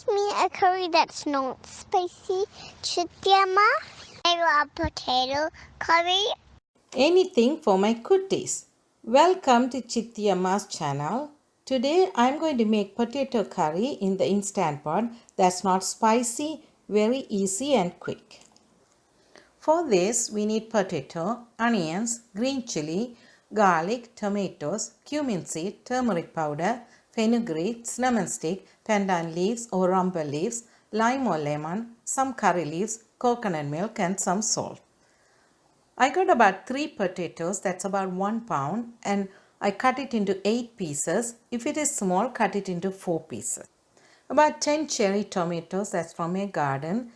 me a curry that's not spicy, Chithi Amma. I love potato curry. Anything for my cuties. Welcome to Chithi Amma's channel. Today I'm going to make potato curry in the instant pot that's not spicy, very easy and quick. For this we need potato, onions, green chilli, garlic, tomatoes, cumin seed, turmeric powder, fenugreek, cinnamon stick, pandan leaves or rumble leaves, lime or lemon, some curry leaves, coconut milk and some salt. I got about 3 potatoes, that's about 1 pound, and I cut it into 8 pieces. If it is small, cut it into 4 pieces. About 10 cherry tomatoes, that's from a garden.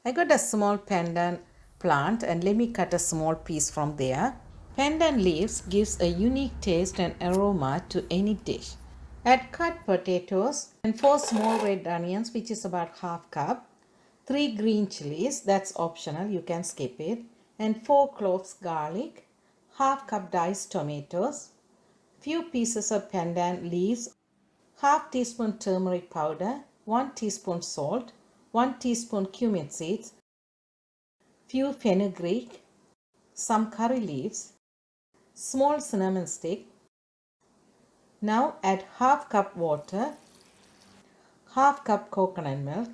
I got a small pandan plant and let me cut a small piece from there. Pandan leaves gives a unique taste and aroma to any dish. Add cut potatoes and 4 small red onions, which is about half cup. 3 green chillies, that's optional, you can skip it, and 4 cloves garlic, half cup diced tomatoes, few pieces of pandan leaves, half teaspoon turmeric powder, 1 teaspoon salt, 1 teaspoon cumin seeds, few fenugreek, some curry leaves, small cinnamon stick. Now add half cup water, half cup coconut milk.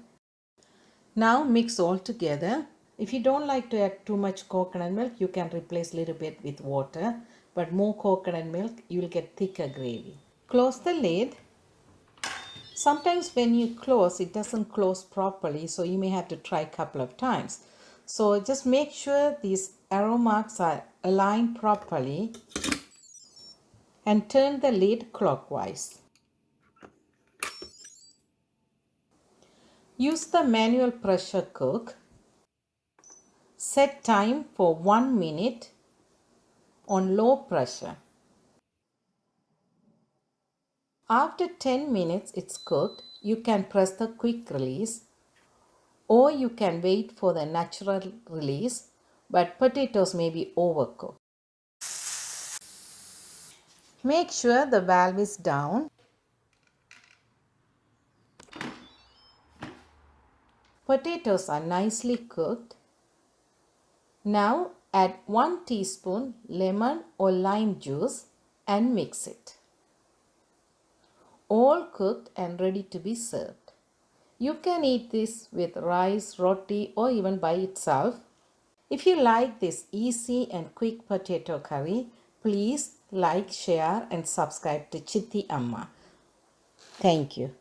Now mix all together. If you don't like to add too much coconut milk, you can replace a little bit with water. But more coconut milk, you will get thicker gravy. Close the lid. Sometimes when you close, it doesn't close properly, so you may have to try a couple of times. So just make sure these arrow marks are aligned properly and turn the lid clockwise. Use the manual pressure cook. Set time for 1 minute on low pressure. After 10 minutes it's cooked, you can press the quick release or you can wait for the natural release, but potatoes may be overcooked. Make sure the valve is down. Potatoes are nicely cooked. Now add 1 teaspoon lemon or lime juice and mix it. All cooked and ready to be served. You can eat this with rice, roti or even by itself. If you like this easy and quick potato curry, please like, share and subscribe to Chithi Amma. Thank you.